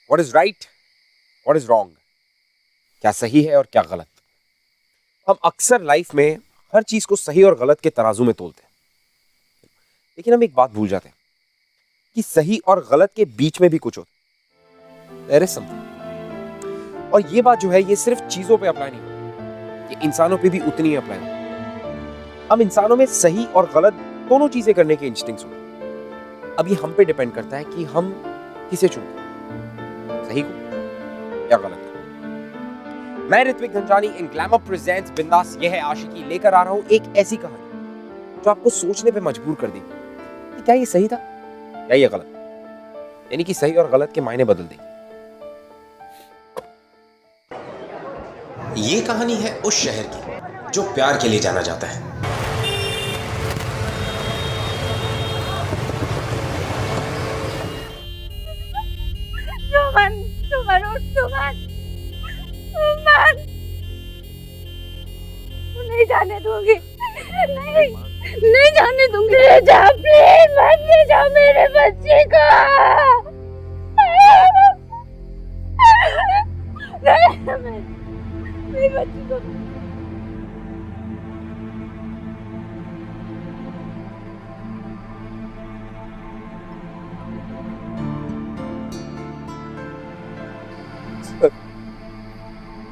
What is right, what is wrong, क्या सही है और क्या गलत। हम अक्सर लाइफ में हर चीज को सही और गलत के तराजू में तोलते हैं, लेकिन हम एक बात भूल जाते हैं कि सही और गलत के बीच में भी कुछ होता है। There is something। और ये बात जो है ये सिर्फ चीजों पे अप्लाई नहीं होती, ये इंसानों पे भी उतनी ही अप्लाई होती है। हम इंसानों में सही और गलत दोनों चीजें करने के इंस्टिंक्ट्स होते हैं। अब ये हम पे डिपेंड करता है कि हम किसे चुनते हैं, सही को या गलत को। मैं ऋत्विक धनजानी इन ग्लैमर प्रेजेंट्स बिंदास ये है आशिकी लेकर आ रहा हूं एक ऐसी कहानी जो आपको सोचने पे मजबूर कर देगी कि क्या ये सही था या ये गलत, यानी कि सही और गलत के मायने बदल देगी। ये कहानी है उस शहर की जो प्यार के लिए जाना जाता है। सुमन, सुमन उठ, सुमन, सुमन, नहीं जाने दूंगी, नहीं, नहीं जाने दूंगी। ले जा प्लीज, मत ले जा मेरे बच्चे को। नहीं, मेरे बच्चे को।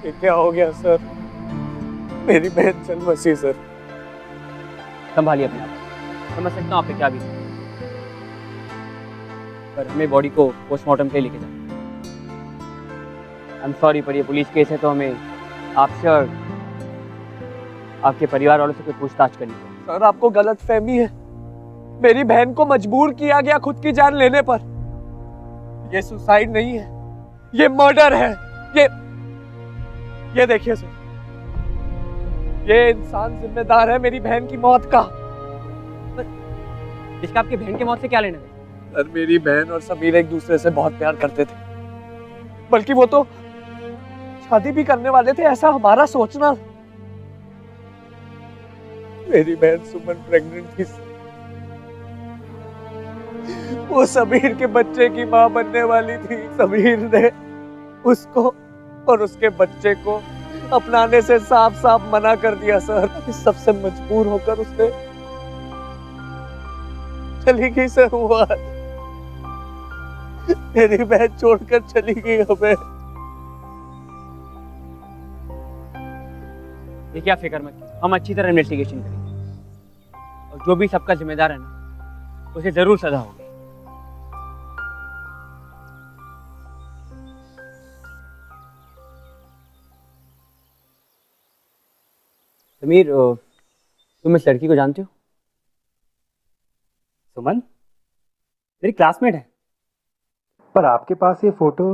ये क्या हो गया सर? मेरी बहन चल बसी सर। संभालिए अपने आप, समझ सकता हूँ आप पे क्या भी, पर हमें बॉडी को पोस्टमार्टम के लिए लेके जाना। आई एम सॉरी, पर ये पुलिस केस है तो हमें आपसे और आपके परिवार वालों से कोई पूछताछ करनी है। सर आपको गलत फहमी है, मेरी बहन को मजबूर किया गया खुद की जान लेने पर। ये सुसाइड नहीं है, ये मर्डर है। ये देखिए सर, ये इंसान जिम्मेदार है मेरी बहन की मौत का। इसका आपकी बहन की मौत से क्या लेना है? सर मेरी बहन और समीर एक दूसरे से बहुत प्यार करते थे, बल्कि वो तो शादी भी करने वाले थे, ऐसा हमारा सोचना। मेरी बहन सुमन प्रेग्नेंट थी, वो समीर के बच्चे की मां बनने वाली थी। समीर ने उसको और उसके बच्चे को अपनाने से साफ साफ मना कर दिया सर। इस सबसे मजबूर होकर उसने चली गई सर। वो आज मेरी बहन छोड़कर चली गई हमें। देखिए आप फिक्र मत कीजिए, हम अच्छी तरह इन्वेस्टिगेशन करेंगे और जो भी सबका जिम्मेदार है ना, उसे जरूर सजा होगी। समीर, तुम इस लड़की को जानते हो? सुमन मेरी क्लासमेट है। पर आपके पास ये फोटो?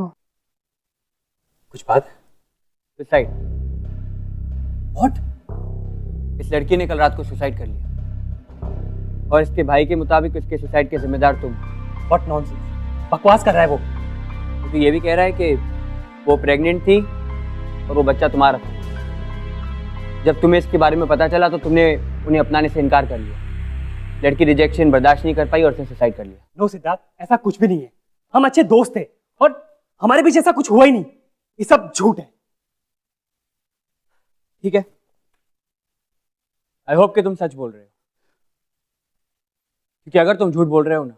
कुछ बात है? सुसाइड? व्हाट? इस लड़की ने कल रात को सुसाइड कर लिया और इसके भाई के मुताबिक इसके सुसाइड के जिम्मेदार तुम। व्हाट नॉनसेंस, बकवास कर रहा है वो। तो ये भी कह रहा है कि वो प्रेग्नेंट थी और वो बच्चा तुम्हारा था। जब तुम्हें इसके बारे में पता चला तो तुमने उन्हें अपनाने से इनकार कर लिया। लड़की रिजेक्शन बर्दाश्त नहीं कर पाई और उसने सुसाइड कर लिया। नो सिद्धार्थ, ऐसा कुछ भी नहीं है। हम अच्छे दोस्त थे और हमारे बीच ऐसा कुछ हुआ ही नहीं। ये सब झूठ है। ठीक है, आई होप कि तुम सच बोल रहे हो, क्योंकि अगर तुम झूठ बोल रहे हो ना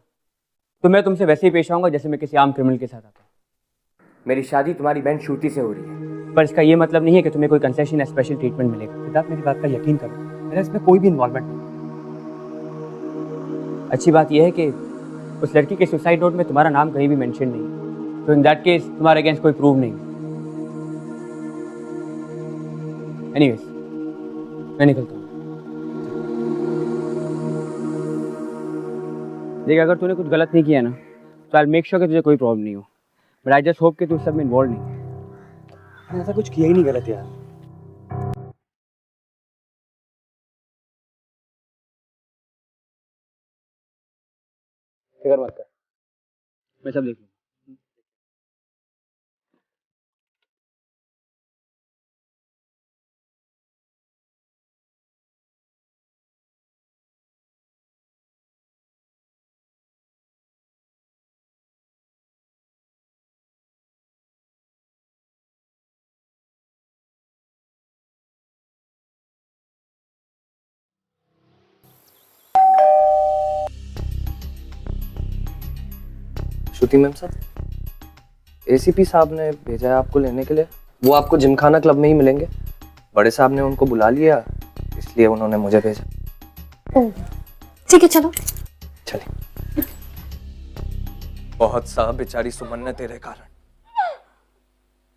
तो मैं तुमसे वैसे ही पेश आऊंगा जैसे मैं किसी आम क्रिमिनल के साथ आता हूँ। मेरी शादी तुम्हारी बहन श्रुति से हो रही है, पर इसका ये मतलब नहीं है कि तुम्हें कोई कंसेशन या स्पेशल ट्रीटमेंट मिलेगा। सिद्धार्थ मेरी बात का यकीन करो, मेरा इसमें कोई भी इन्वॉल्वमेंट नहीं। अच्छी बात यह है कि उस लड़की के सुसाइड नोट में तुम्हारा नाम कहीं भी मेंशन नहीं, तो इन दैट केस तुम्हारे अगेंस्ट कोई प्रूव नहीं। एनीवेज, मैं निकलता हूँ। देख, अगर तूने कुछ गलत नहीं किया ना तो आई मेक श्योर कि तुझे कोई प्रॉब्लम नहीं हो, बट आई जस्ट होप कि तू सब में इन्वॉल्व नहीं है। मैंने ऐसा कुछ किया ही नहीं गलत यार। फिक्र मत कर, मैं सब देख लूँगा। श्रुति मैम साहब, एसीपी साहब ने भेजा है आपको लेने के लिए। वो आपको जिमखाना क्लब में ही मिलेंगे। बड़े साहब ने उनको बुला लिया, इसलिए उन्होंने मुझे भेजा। ठीक है चलो। चलिए। बहुत सा बेचारी सुमन ने तेरे कारण,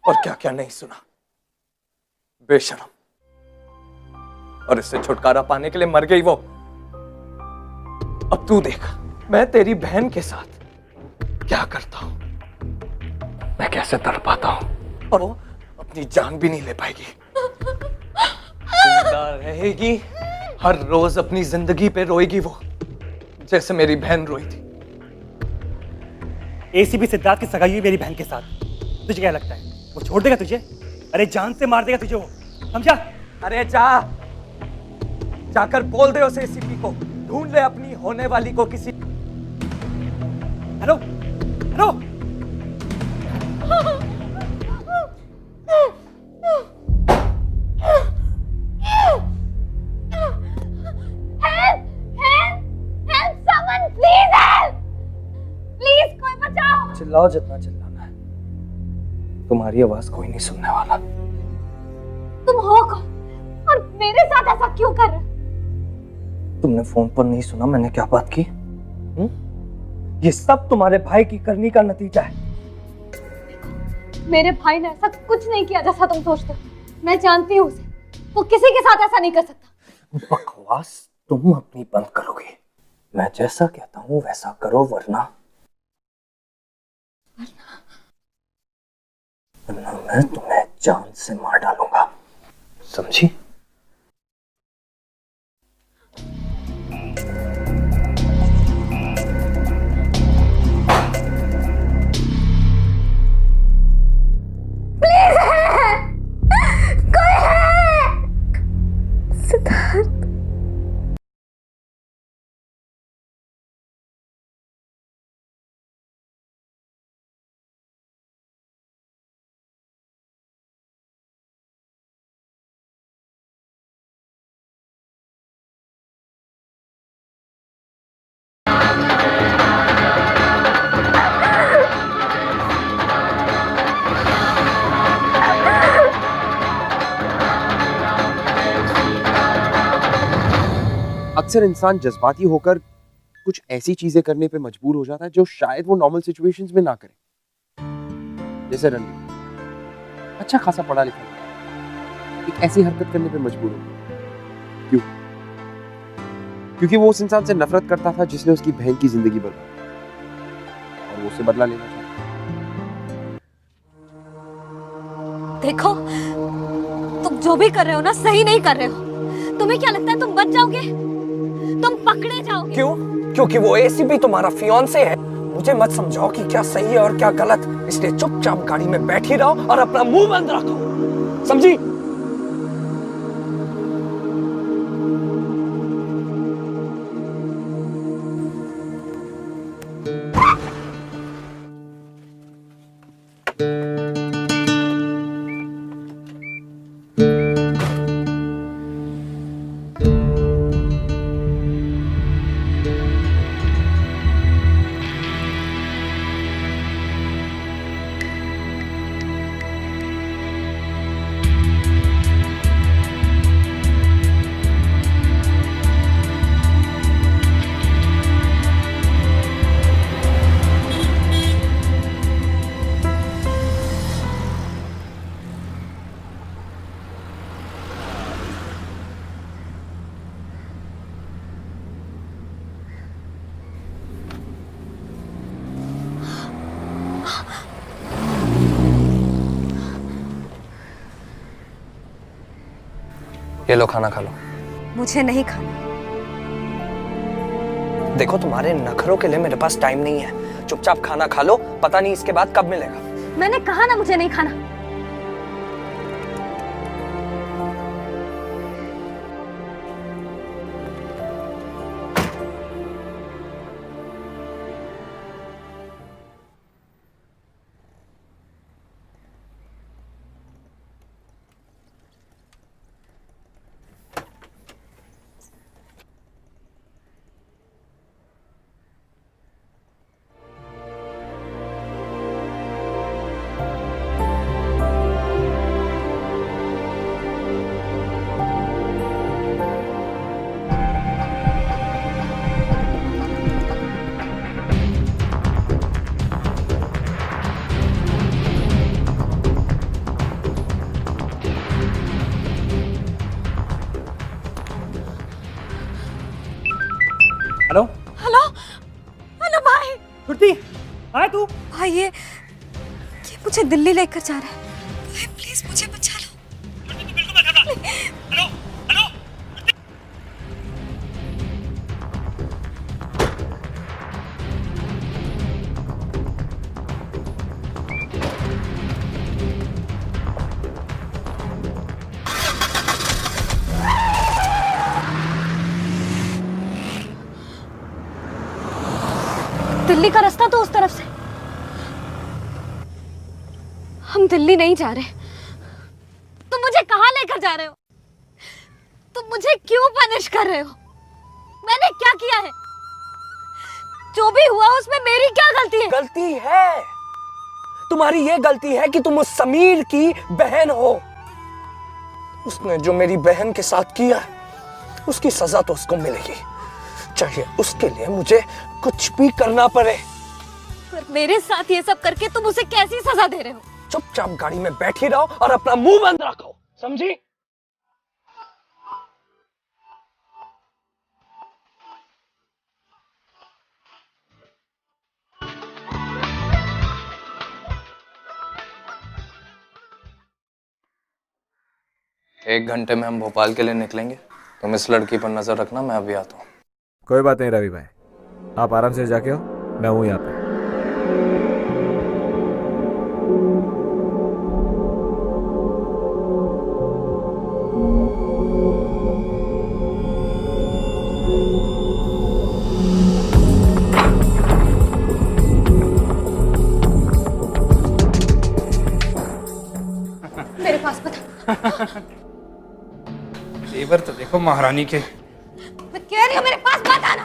और क्या क्या नहीं सुना। बेशरम, और इससे छुटकारा पाने के लिए मर गई वो। अब तू देख, मैं तेरी बहन के साथ क्या करता हूं, मैं कैसे तड़पाता हूं, और वो अपनी जान भी नहीं ले पाएगी। जिंदा रहेगी, हर रोज अपनी जिंदगी पे रोएगी वो, जैसे मेरी बहन रोई थी। एसीपी सिद्धार्थ की सगाई हुई मेरी बहन के साथ, तुझे क्या लगता है वो छोड़ देगा तुझे? अरे जान से मार देगा तुझे वो, समझा? अरे जाकर बोल दे उसे, एसीपी को ढूंढ ले अपनी होने वाली को किसी। हेलो हेलो, चिल्लाओ जितना चिल्लाना है, तुम्हारी आवाज कोई नहीं सुनने वाला। तुम हो कौन और मेरे साथ ऐसा क्यों कर रहे? तुमने फोन पर नहीं सुना मैंने क्या बात की? ये सब तुम्हारे भाई की करनी का नतीजा है। मेरे भाई ने ऐसा कुछ नहीं किया जैसा तुम सोचते हो। मैं जानती हूँ उसे, वो किसी के साथ ऐसा नहीं कर सकता। बकवास तुम अपनी बंद करोगे। मैं जैसा कहता हूँ वैसा करो, वरना मैं तुम्हें जान से मार डालूंगा, समझी? अक्सर इंसान जज्बाती होकर कुछ ऐसी चीजें करने पे मजबूर हो जाता है जो शायद वो नॉर्मल सिचुएशंस में ना करे। जैसे रणवीर अच्छा खासा पढ़ा लिखा एक ऐसी हरकत करने पे मजबूर हो गया। क्यों? क्योंकि वो उस इंसान से नफरत करता था जिसने उसकी बहन की जिंदगी बर्बाद, और वो उससे बदला लेना चाहता। देखो, तुम जो भी कर रहे हो ना, सही नहीं कर रहे हो। तुम्हें क्या लगता है तुम बच जाओगे? तुम पकड़े जाओगे। क्यों? क्योंकि वो एसीपी तुम्हारा फियांसे है। मुझे मत समझाओ कि क्या सही है और क्या गलत, इसलिए चुपचाप गाड़ी में बैठी रहो और अपना मुंह बंद रखो, समझी? ये लो, खाना खा लो। मुझे नहीं खाना। देखो, तुम्हारे नखरों के लिए मेरे पास टाइम नहीं है। चुपचाप खाना खा लो, पता नहीं इसके बाद कब मिलेगा। मैंने कहा ना मुझे नहीं खाना। भाई ये मुझे दिल्ली लेकर जा रहा है। भाई प्लीज मुझे बचा लो। Hello hello. दिल्ली का रास्ता तो उस तरफ से। हम दिल्ली नहीं जा रहे। तुम मुझे कहां लेकर जा रहे हो? तुम मुझे क्यों पनिश कर रहे हो? मैंने क्या किया है? जो भी हुआ उसमें मेरी क्या गलती है? गलती है, तुम्हारी ये गलती है कि तुम उस समीर की बहन हो। उसने जो मेरी बहन के साथ किया उसकी सजा तो उसको मिलेगी, चाहे उसके लिए मुझे कुछ भी करना पड़े। पर मेरे साथ ये सब करके तुम उसे कैसी सजा दे रहे हो? चुपचाप गाड़ी में बैठी रहो और अपना मुंह बंद रखो, समझी? एक घंटे में हम भोपाल के लिए निकलेंगे। तुम इस लड़की पर नजर रखना, मैं अभी आता हूँ। कोई बात नहीं रवि भाई, आप आराम से जाके हो, मैं हूँ यहाँ पे। मेरे पास बता। तेवर तो देखो महारानी के। मैं कह रही हूँ मेरे पास मत आना।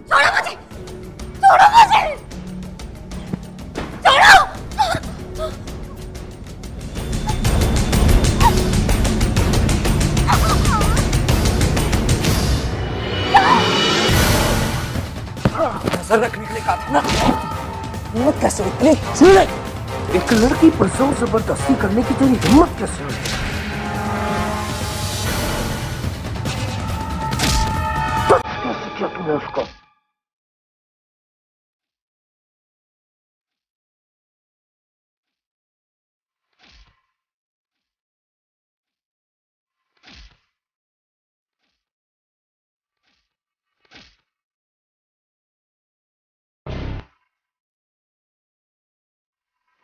छोड़ो मुझे, छोड़ो मुझे, छोड़ो। नजर रखने के लिए कहा था ना, वो कैसे इतनी चूड़े? एक लड़की पर जोर जबरदस्ती करने की तेरी हिम्मत कैसे हुई? कैसे किया तुमने उसको?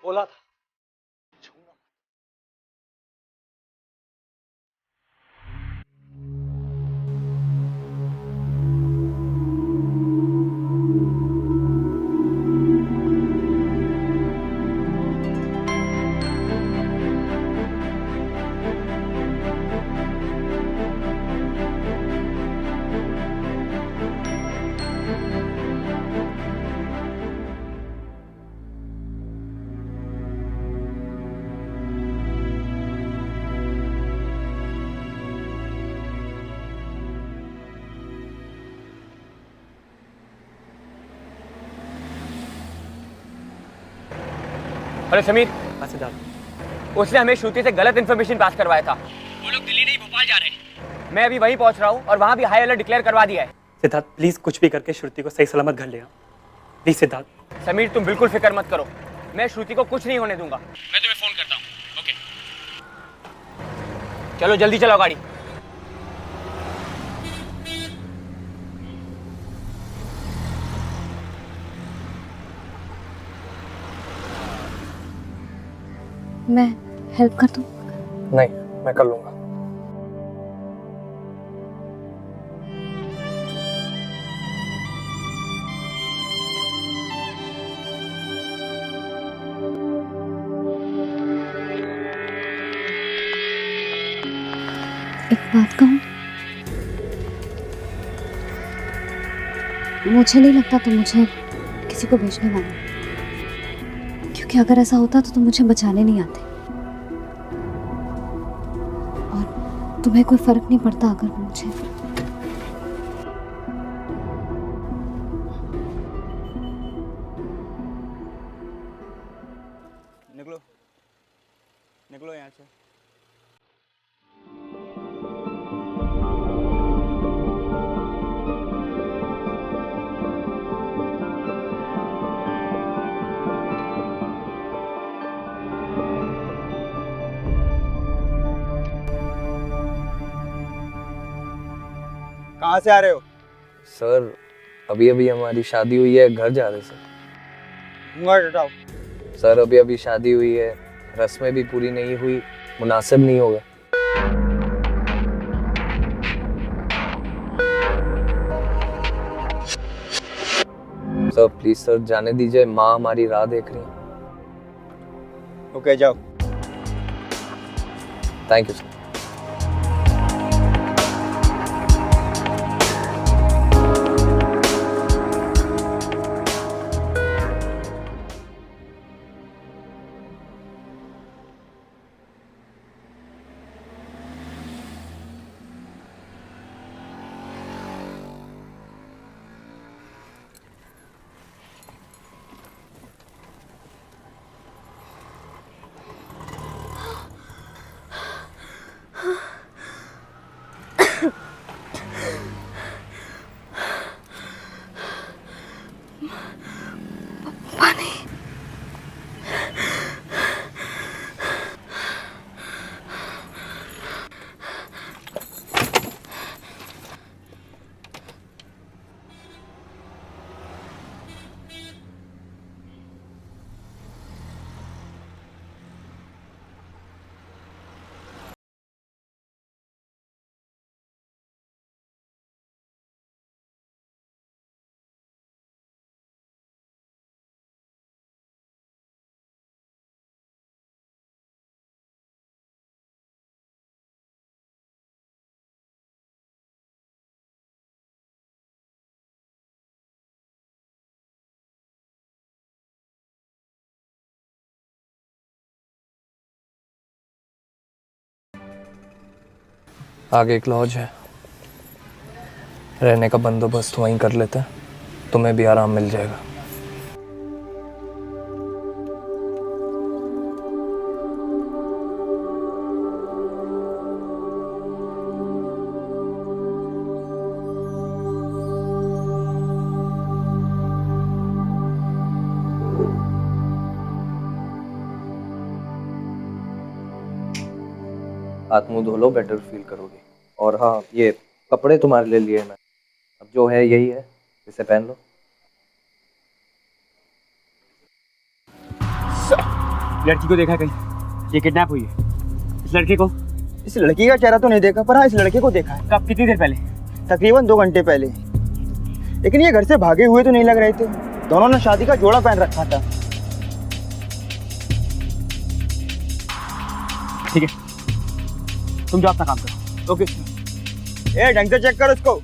बोला था छूना मत। हेलो समीर, हाँ सिद्धार्थ। उसने हमें श्रुति से गलत इन्फॉर्मेशन पास करवाया था। वो लोग दिल्ली नहीं भोपाल जा रहे हैं। मैं अभी वहीं पहुंच रहा हूँ और वहाँ भी हाई अलर्ट डिक्लेयर करवा दिया है। सिद्धार्थ प्लीज कुछ भी करके श्रुति को सही सलामत घर ले आओ प्लीज। सिद्धार्थ समीर तुम बिल्कुल फिक्र मत करो, मैं श्रुति को कुछ नहीं होने दूंगा। मैं तुम्हें फोन करता हूँ। ओके, चलो जल्दी चलाओ गाड़ी। मैं हेल्प कर दूं? नहीं, मैं कर लूंगा। एक बात कहूं, मुझे नहीं लगता तुम मुझे किसी को भेजने वाले हो। क्योंकि अगर ऐसा होता तो तुम मुझे बचाने नहीं आते, और तुम्हें कोई फर्क नहीं पड़ता अगर मुझे निकलो निकलो यहाँ से। कहाँ से आ रहे हो? सर अभी अभी हमारी शादी हुई है, घर जा रहे सर। घूंघट हटाओ। सर अभी अभी शादी हुई है, रस्में भी पूरी नहीं हुई, मुनासिब नहीं होगा। सर प्लीज सर जाने दीजिए, माँ हमारी राह देख रही है। ओके जाओ। Thank you sir. आगे एक लॉज है, रहने का बंदोबस्त वहीं कर लेते हैं, तुम्हें भी आराम मिल जाएगा। हाथ मुंह धो लो, बेटर फील करोगे। और हाँ, ये कपड़े तुम्हारे लिए लिए मैं, अब जो है यही है, इसे पहन लो। लड़की को देखा कहीं? ये किडनैप हुई है। इस लड़के को? इस लड़की का चेहरा तो नहीं देखा, पर हाँ इस लड़के को देखा है। कब, कितनी देर पहले? तकरीबन 2 घंटे पहले। लेकिन ये घर से भागे हुए तो नहीं लग रहे थे, दोनों ने शादी का जोड़ा पहन रखा था। ठीक है, तुम जाओ अपना काम करो। ओके। ए ढंग से चेक कर उसको।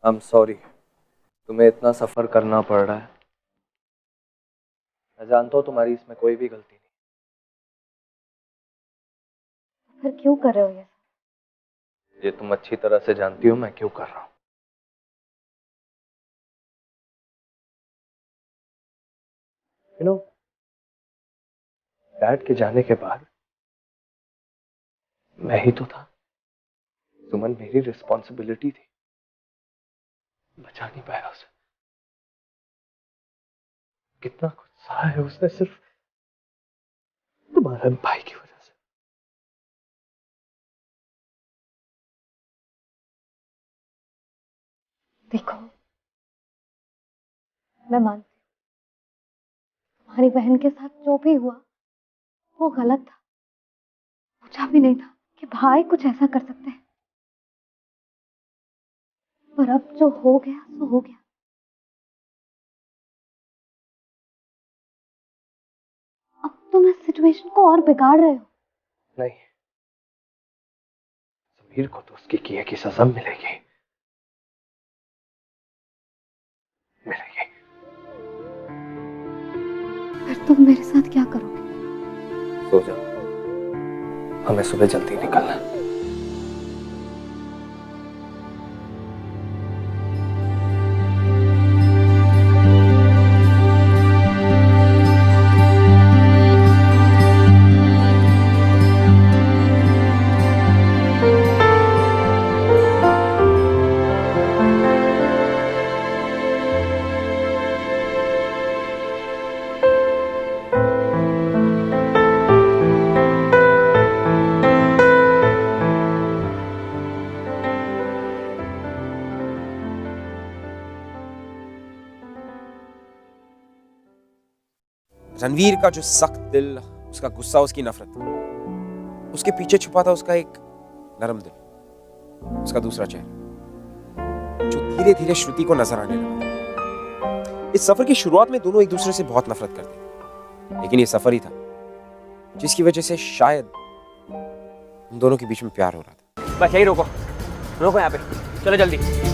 I'm sorry, तुम्हें इतना सफर करना पड़ रहा है। मैं जानता हूँ तुम्हारी इसमें कोई भी गलती नहीं। फिर क्यों कर रहे हो ये? ये तुम अच्छी तरह से जानती हो मैं क्यों कर रहा हूँ। डैड के जाने के बाद मैं ही तो था। सुमन मेरी रिस्पॉन्सिबिलिटी थी, बचा नहीं पाया उसे। कितना कुछ सहा है उसने सिर्फ तुम्हारे भाई की वजह से। देखो, मैं मानती हूँ तुम्हारी बहन के साथ जो भी हुआ वो गलत था। सोचा भी नहीं था कि भाई कुछ ऐसा कर सकते हैं, पर अब जो हो गया सो हो गया। अब तुम इस सिचुएशन को और बिगाड़ रहे हो। नहीं, समीर को तो उसके किए की सजा मिलेगी, मिलेगी। फिर तुम मेरे साथ क्या करोगे? सो जाओ, हमें सुबह जल्दी निकलना है। रणवीर का जो सख्त दिल, उसका गुस्सा, उसकी नफरत, उसके पीछे छुपा था उसका एक नरम दिल, उसका दूसरा चेहरा, जो धीरे धीरे श्रुति को नजर आने लगा। इस सफर की शुरुआत में दोनों एक दूसरे से बहुत नफरत करते थे, लेकिन ये सफर ही था जिसकी वजह से शायद उन दोनों के बीच में प्यार हो रहा था। बस यही रोको, रोको यहाँ पे, चलो जल्दी।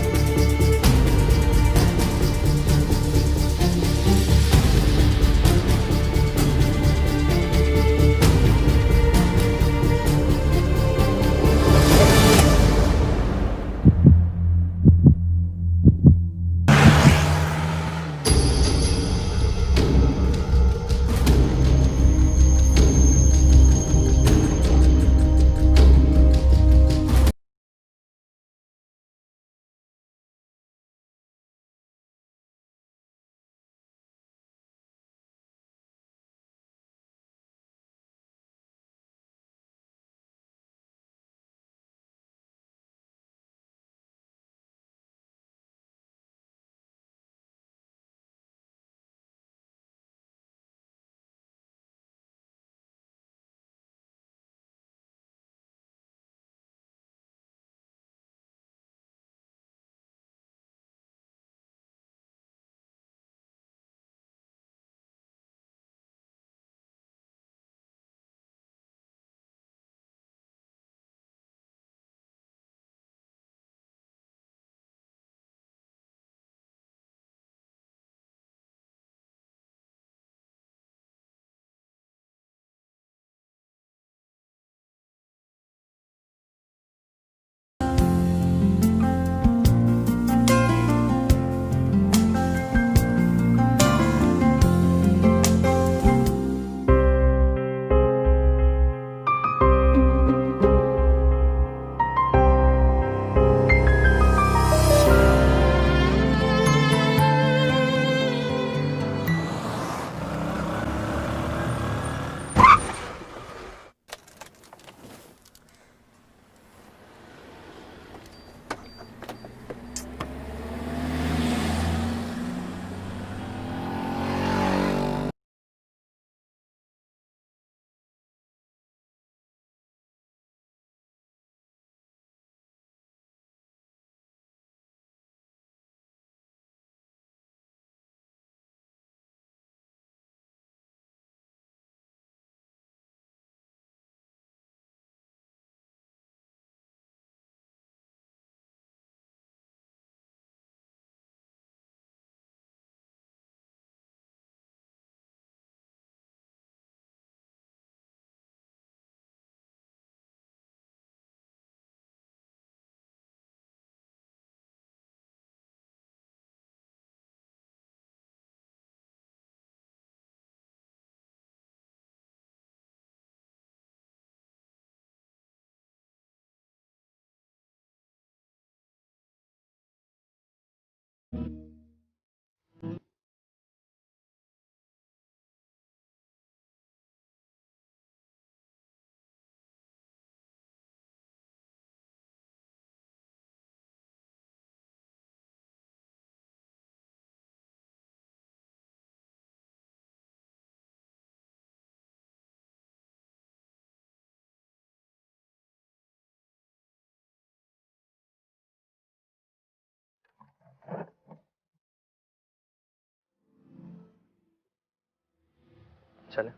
चले?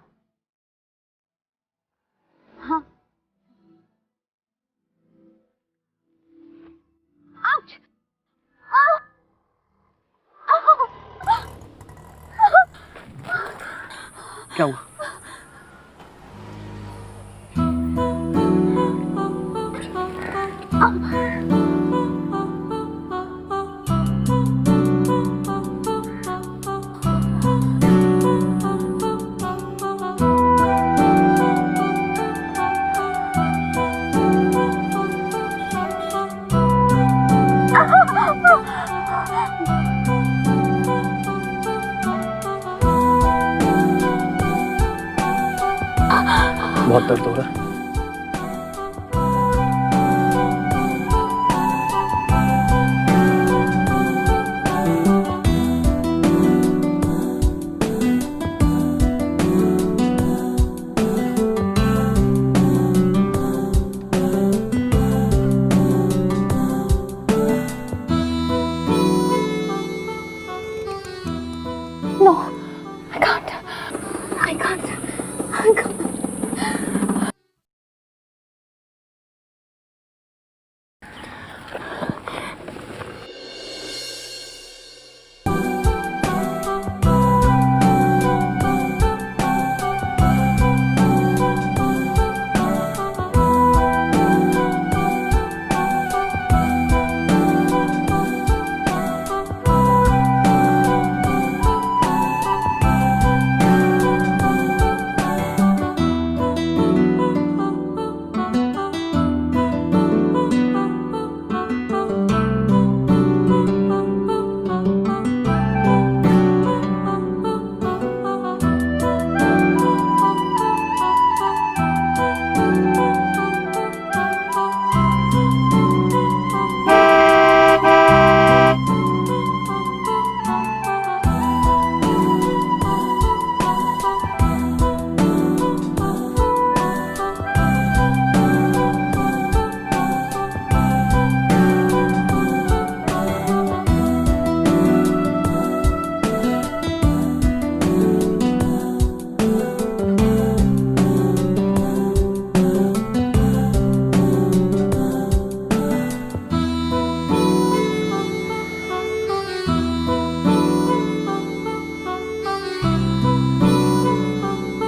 हाँ। आउच! क्या हुआ? बहुत दर्द हो रहा है। No, I can't. I can't. I can't.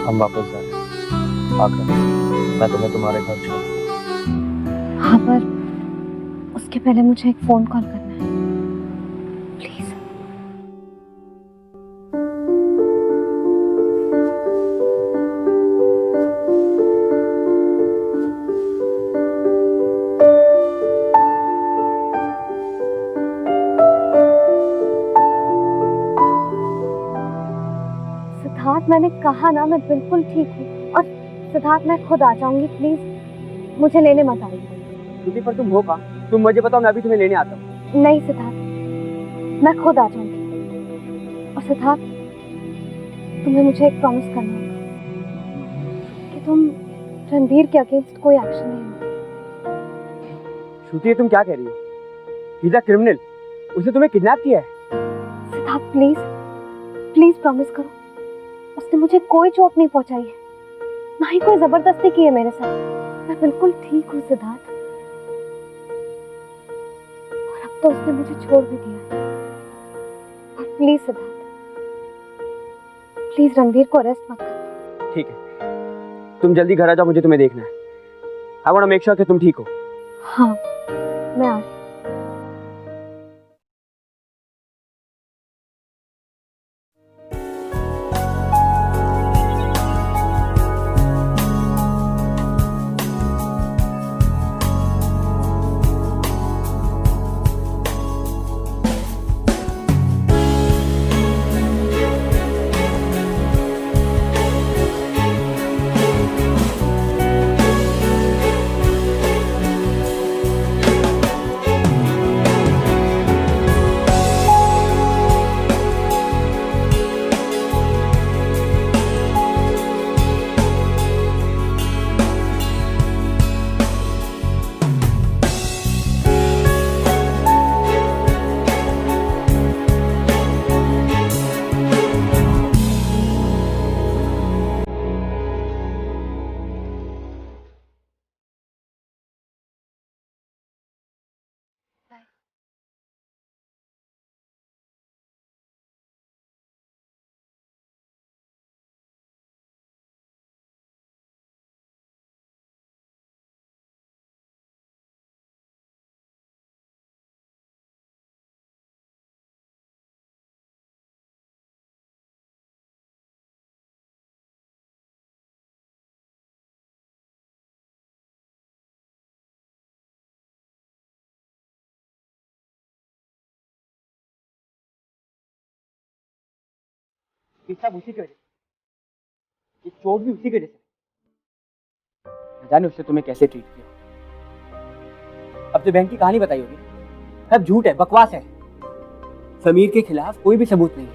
हम वापस जा रहे हैं। आकर मैं तुम्हें तुम्हारे घर छोड़ दूंगा। हाँ, पर उसके पहले मुझे एक फोन कॉल करना है, प्लीज। सिद्धार्थ, मैंने कहा ना मैं बिल्कुल ठीक हूँ। और सिद्धार्थ, मैं खुद आ जाऊंगी, प्लीज मुझे लेने मत आइए। श्रुति, पर तुम हो कहाँ? तुम मुझे बताओ, मैं अभी तुम्हें लेने आता हूँ। नहीं सिद्धार्थ, मैं खुद आ जाऊंगी। और सिद्धार्थ, तुम्हें मुझे एक प्रॉमिस करना होगा कि तुम रणधीर के अगेंस्ट कोई एक्शन नहीं लोगे। श्रुति, तुम क्या कह रही हो? He is a criminal. उसने तुम्हें किडनैप किया है। सिद्धार्थ, प्लीज प्लीज प्रॉमिस करो, उसने मुझे कोई चोट नहीं पहुंचाई है, ना ही कोई जबरदस्ती की है मेरे साथ। मैं बिल्कुल ठीक हूँ सिद्धार्थ। और अब तो उसने मुझे छोड़ भी दिया है। और प्लीज सिद्धार्थ, प्लीज रणधीर को अरेस्ट मत करो। ठीक है, तुम जल्दी घर आ जाओ, मुझे तुम्हें देखना है। I want to make sure कि तुम ठीक हो। हाँ, मैं आ रही हूँ। ये सब उसी की वजह से, ये चोट भी उसी की वजह से। न जाने उसने तुम्हें कैसे ट्रीट किया। अब जो बहन की कहानी बताई होगी सब झूठ है, बकवास है। समीर के खिलाफ कोई भी सबूत नहीं है।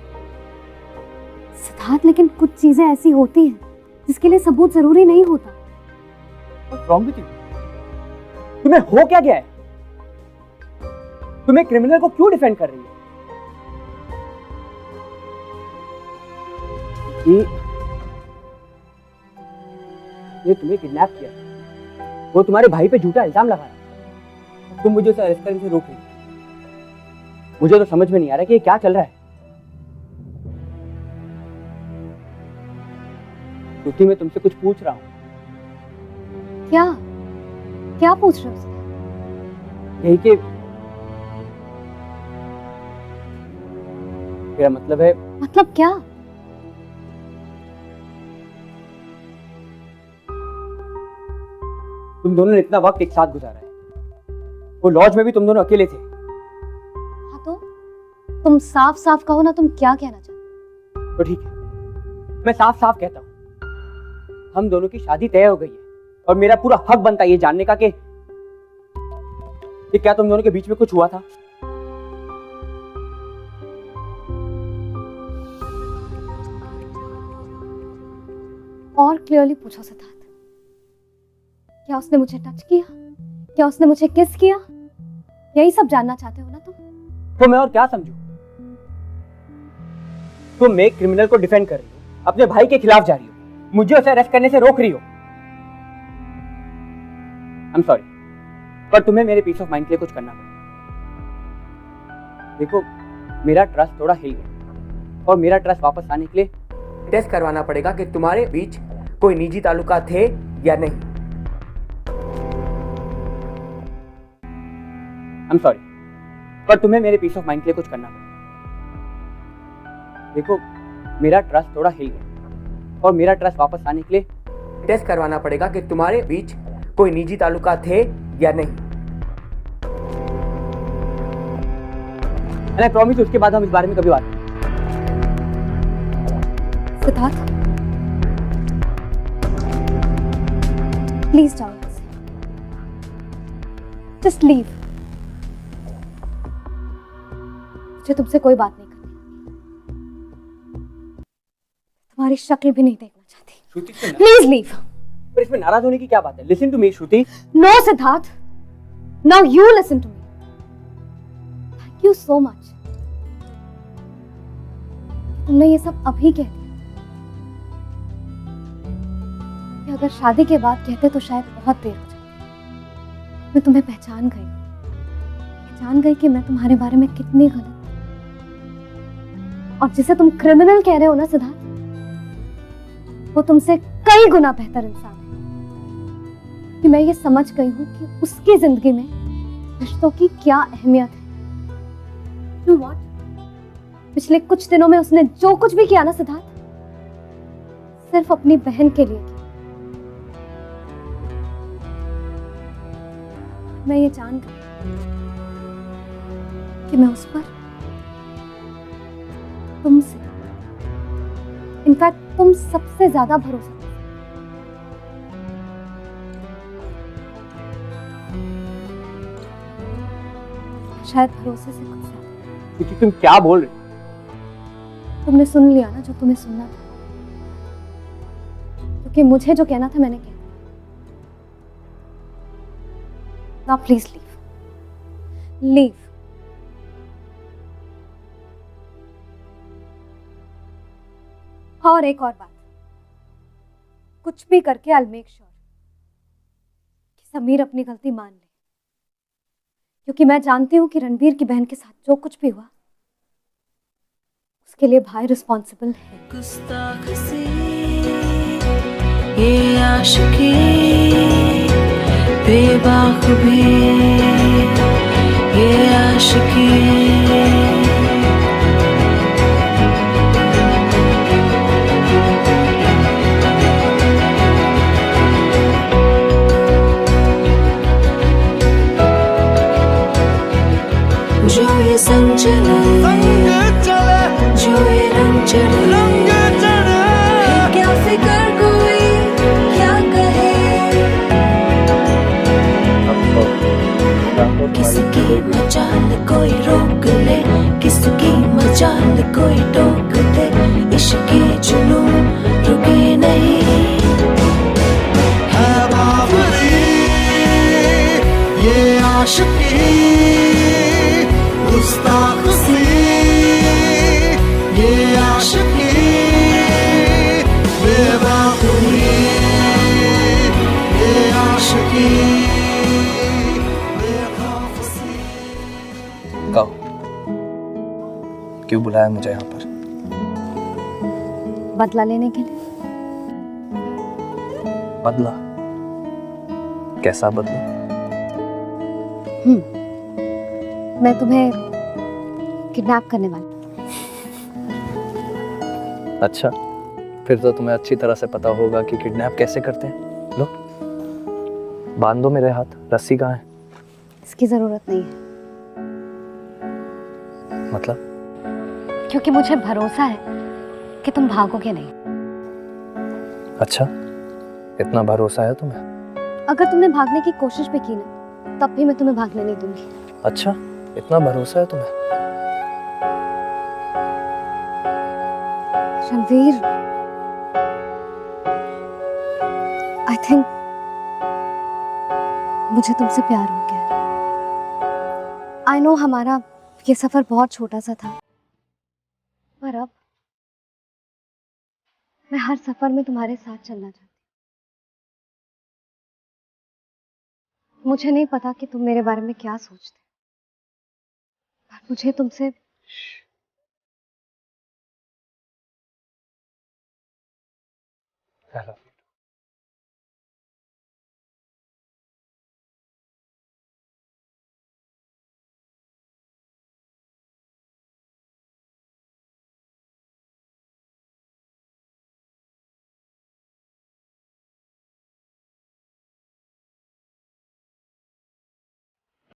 सिद्धार्थ, लेकिन कुछ चीजें ऐसी होती हैं जिसके लिए सबूत जरूरी नहीं होता। What's wrong with you? तुम्हें हो क्या गया है? तुम्हें क्रिमिनल को क्यों डिफेंड कर रही है? ये तुम्हें किडनैप किया, वो तुम्हारे भाई पे झूठा इल्जाम लगा रहा, तुम मुझे उसे अरेस्ट करने से रोक रही। मुझे तो समझ में नहीं आ रहा कि ये क्या चल रहा है। श्रुति, मैं तुमसे कुछ पूछ रहा हूँ। क्या क्या पूछ रहे हो? यही कि मेरा मतलब है। मतलब क्या? तुम दोनों ने इतना वक्त एक साथ गुजारा है, वो लॉज में भी तुम दोनों अकेले थे। हाँ तो तुम साफ साफ कहो ना, तुम क्या कहना चाहते हो? तो ठीक है, मैं साफ साफ कहता हूँ, हम दोनों की शादी तय हो गई है और मेरा पूरा हक बनता है ये जानने का कि क्या तुम दोनों के बीच में कुछ हुआ था। और क्लियरली पूछो सिद्धार्थ, क्या उसने मुझे टच किया? क्या उसने मुझे किस किया? यही सब जानना चाहते हो ना तुम? तो मैं और क्या समझूं? तुम एक क्रिमिनल को डिफेंड कर रही हो, अपने भाई के खिलाफ जा रही हो, मुझे उसे अरेस्ट करने से रोक रही हो। I'm sorry, पर तुम्हें मेरे पीस ऑफ माइंड के लिए कुछ करना पड़ेगा। देखो, मेरा ट्रस्ट थोड़ा हिल गया और मेरा ट्रस्ट वापस आने के लिए टेस्ट करवाना पड़ेगा कि तुम्हारे बीच कोई निजी ताल्लुकात थे या नहीं। I'm sorry, पर तुम्हें मेरे पीस ऑफ माइंड के लिए कुछ करना पड़ेगा। देखो, मेरा ट्रस्ट थोड़ा हिल गया और मेरा ट्रस्ट वापस आने के लिए टेस्ट करवाना पड़ेगा कि तुम्हारे बीच कोई निजी ताल्लुकात थे या नहीं। And I promise उसके बाद हम इस बारे में कभी बात करेंगे। सिद्धार्थ, प्लीज जाओ यहाँ से। Just leave. मुझे तुमसे कोई बात नहीं करनी, तुम्हारी शक्ल भी नहीं देखना चाहती। Please leave. पर इसमें नाराज होने की क्या बात है? Listen to me Shruti. No Siddharth, now you listen to me. Thank you so much, तुमने ये सब अभी कह दिया। कि अगर शादी के बाद कहते तो शायद बहुत देर हो जाती। मैं तुम्हें पहचान गई कि मैं तुम्हारे बारे में कितनी गलत। और जिसे तुम क्रिमिनल कह रहे हो ना सिद्धार्थ, वो तुमसे कई गुना बेहतर इंसान है। कि मैं ये समझ गई हूं कि उसकी जिंदगी में रिश्तों की क्या अहमियत है। You know what? पिछले कुछ दिनों में उसने जो कुछ भी किया ना सिद्धार्थ, सिर्फ अपनी बहन के लिए किया। मैं ये जान गई कि मैं उस पर तुमसे, इनफैक्ट तुम सबसे ज्यादा भरोसा कर सकती हो। शायद भरोसे से कुछ ज्यादा। क्योंकि तुम क्या बोल रहे हो? तुमने सुन लिया ना जो तुम्हें सुनना था, क्योंकि मुझे जो कहना था मैंने कह दिया। Now please leave. और एक और बात, कुछ भी करके I'll make sure कि समीर अपनी गलती मान ले, क्योंकि मैं जानती हूं कि रणवीर की बहन के साथ जो कुछ भी हुआ उसके लिए भाई रिस्पॉन्सिबल है। ये आशिकी बेबाक भी, ये आशिकी जो ये संग चले जो ये रंग चढ़े फिर क्या फिकर कोई क्या कहे किसकी मजाल कोई रोक ले किसकी मजाल कोई टोक दे इश्क के जुनून रुके नहीं है बावरी ये आशिकी गुस्ताख सी ये आशिकी बेबाखुरी ये आशिकी बेखौफ सी। कहो क्यों बुलाया मुझे यहाँ पर? बदला लेने के लिए। बदला? कैसा बदला? मैं तुम्हें किडनैप करने वाली। अच्छा, फिर तो तुम्हें अच्छी तरह से पता होगा कि किडनैप कैसे करते हैं। लो बांध दो मेरे हाथ। रस्सी कहाँ है? इसकी जरूरत नहीं है। मतलब? क्योंकि मुझे भरोसा है कि तुम भागोगे नहीं। अच्छा, इतना भरोसा है तुम्हें? अगर तुमने भागने की कोशिश भी की ना तब भी मैं तुम्हें भागने नहीं दूंगी। अच्छा, इतना भरोसा है तुम्हें? रणवीर, आई थिंक मुझे तुमसे प्यार हो गया। आई नो हमारा ये सफर बहुत छोटा सा था, पर अब मैं हर सफर में तुम्हारे साथ चलना चाहती हूँ। मुझे नहीं पता कि तुम मेरे बारे में क्या सोचते, पर मुझे तुमसे I love you.